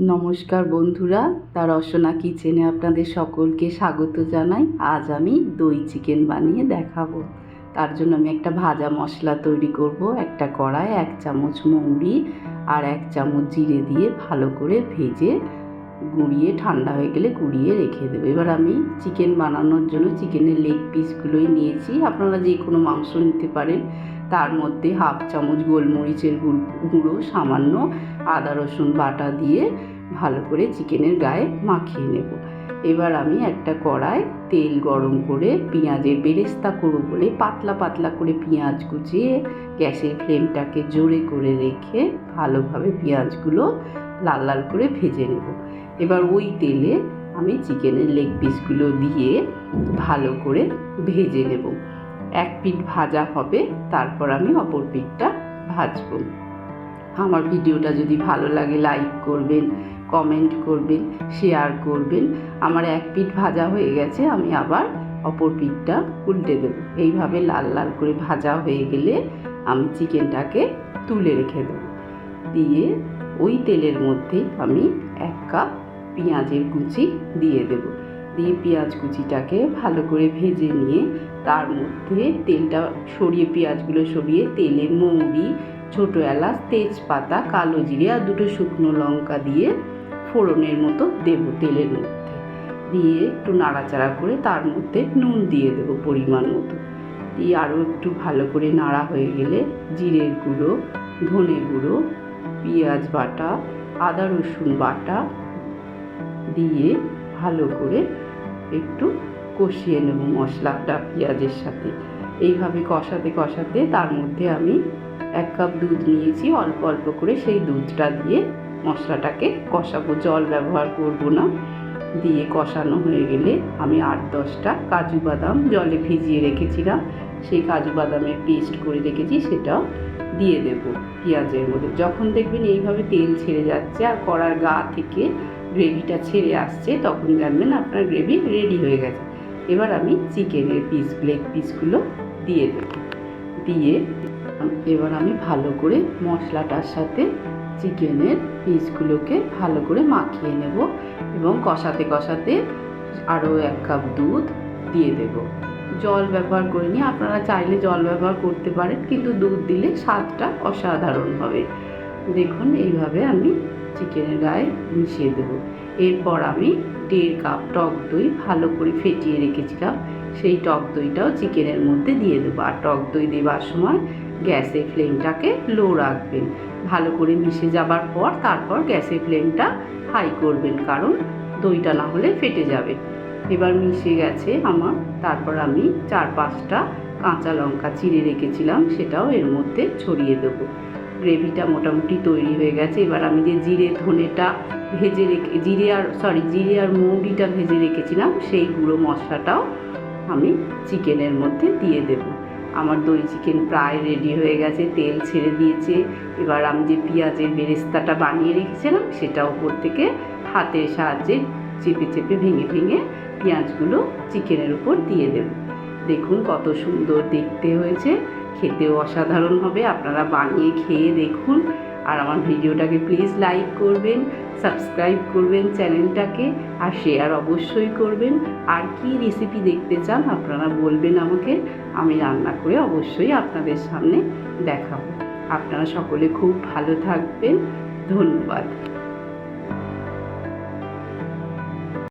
নমস্কার বন্ধুরা, তার রসনা কিচেনে আপনাদের সকলকে স্বাগত জানাই। আজ আমি দই চিকেন বানিয়ে দেখাবো। তার জন্য আমি একটা ভাজা মশলা তৈরি করব। একটা কড়ায় 1 চামচ মৌরি আর 1 চামচ জিরে দিয়ে ভালো করে ভেজে গুঁড়িয়ে ঠান্ডা হয়ে গেলে গুঁড়িয়ে রেখে দেবো। এবার আমি চিকেন বানানোর জন্য চিকেনের লেগ পিসগুলোই নিয়েছি। আপনারা যে কোনো মাংস নিতে পারেন। তার মধ্যে 1/2 চামচ গোলমরিচের গুঁড়ো, সামান্য আদা রসুন বাটা দিয়ে ভালো করে চিকেনের গায়ে মাখিয়ে নেব। এবার আমি একটা কড়ায় তেল গরম করে পেঁয়াজের বেরেস্তা করব বলে পাতলা পাতলা করে পেঁয়াজ কুচিয়ে গ্যাসের ফ্লেমটাকে জোরে করে রেখে ভালোভাবে পেঁয়াজগুলো লাল লাল করে ভেজে নেব। এবার ওই তেলে আমি চিকেনের লেগ পিসগুলো দিয়ে ভালো করে ভেজে নেব। এক পিঠ ভাজা হবে, তারপর আমি অপর পিঠটা ভাজবো। আমার ভিডিওটা যদি ভালো লাগে লাইক করবেন, কমেন্ট করবেন, শেয়ার করবেন। আমার এক পিঠ ভাজা হয়ে গেছে, আমি আবার অপর পিঠটা উল্টে দেবো। এইভাবে লাল লাল করে ভাজা হয়ে গেলে আমি চিকেনটাকে তুলে রেখে দেবো। দিয়ে ওই তেলের মধ্যে আমি 1 কাপ পেঁয়াজের কুচি দিয়ে দেব। দিয়ে পেঁয়াজ কুচিটাকে ভালো করে ভেজে নিয়ে তার মধ্যে তেলটা সরিয়ে পেঁয়াজগুলো সরিয়ে তেলে মৌরি, ছোটো এলাচ, তেজপাতা, কালো জিরে আর 2টো শুকনো লঙ্কা দিয়ে ফোড়নের মতো দেব তেলের মধ্যে। দিয়ে একটু নাড়াচাড়া করে তার মধ্যে নুন দিয়ে দেবো পরিমাণ মতো। দিয়ে আরও একটু ভালো করে নাড়া হয়ে গেলে জিরের গুঁড়ো, ধনে গুঁড়ো, পেঁয়াজ বাটা, আদা রসুন বাটা দিয়ে ভালো করে একটু কষিয়ে নেব মশলাটা পেঁয়াজের সাথে। এইভাবে কষাতে কষাতে তার মধ্যে আমি 1 কাপ দুধ নিয়েছি, অল্প অল্প করে সেই দুধটা দিয়ে মশলাটাকে কষাবো, জল ব্যবহার করব না। দিয়ে কষানো হয়ে গেলে আমি 8-10টা কাজু বাদাম জলে ভিজিয়ে রেখেছিলাম, সেই কাজু বাদামের পেস্ট করে রেখেছি, সেটাও দিয়ে দেব পেঁয়াজের মধ্যে। যখন দেখবেন এইভাবে তেল ছেড়ে যাচ্ছে আর কড়ার গা থেকে গ্রেভিটা ছেড়ে আসছে, তখন জানবেন আপনার গ্রেভি রেডি হয়ে গেছে। এবার আমি চিকেনের লেগ পিসগুলো দিয়ে দেব। দিয়ে এবার আমি ভালো করে মশলাটার সাথে চিকেনের পিসগুলোকে ভালো করে মাখিয়ে নেব এবং কষাতে কষাতে আরও 1 কাপ দুধ দিয়ে দেব। জল ব্যবহার করিনি, আপনারা চাইলে জল ব্যবহার করতে পারেন, কিন্তু দুধ দিলে স্বাদটা অসাধারণ হবে। দেখুন এইভাবে আমি চিকেনের গায়ে মিশিয়ে দেব। এরপর আমি 1.5 কাপ টক দই ভালো করে ফেটিয়ে রেখেছিলাম, সেই টক দইটাও চিকেনের মধ্যে দিয়ে দেবো। আর টক দই দেওয়ার সময় গ্যাসের ফ্লেমটাকে লো রাখবেন। ভালো করে মিশে যাবার পর তারপর গ্যাসের ফ্লেমটা হাই করবেন, কারণ দইটা না হলে ফেটে যাবে। এবার মিশে গেছে আমার, তারপর আমি 4-5টা কাঁচা লঙ্কা চিড়ে রেখেছিলাম, সেটাও এর মধ্যে ছড়িয়ে দেবো। গ্রেভিটা মোটামুটি তৈরি হয়ে গেছে। এবার আমি যে ধনেটা ভেজে রেখে জিরে আর মৌরিটা ভেজে রেখেছিলাম, সেই গুঁড়ো মশলাটাও আমি চিকেনের মধ্যে দিয়ে দেব। আমার দই চিকেন প্রায় রেডি হয়ে গেছে, তেল ছেড়ে দিয়েছে। এবার আমি যে পেঁয়াজের বেরেস্তাটা বানিয়ে রেখেছিলাম, সেটা উপর থেকে হাতের সাহায্যে চেপে চেপে ভেঙে ভেঙে পেঁয়াজগুলো চিকেনের উপর দিয়ে দেব। দেখুন কত সুন্দর দেখতে হয়েছে, খেতেও অসাধারণ হবে। আপনারা বানিয়ে খেয়ে দেখুন। আর আমার ভিডিওটাকে প্লিজ লাইক করবেন, সাবস্ক্রাইব করবেন চ্যানেলটাকে, আর শেয়ার অবশ্যই করবেন। আর কি রেসিপি দেখতে চান আপনারা বলবেন আমাকে, আমি রান্না করে অবশ্যই আপনাদের সামনে দেখাবো। আপনারা সকলে খুব ভালো থাকবেন। ধন্যবাদ।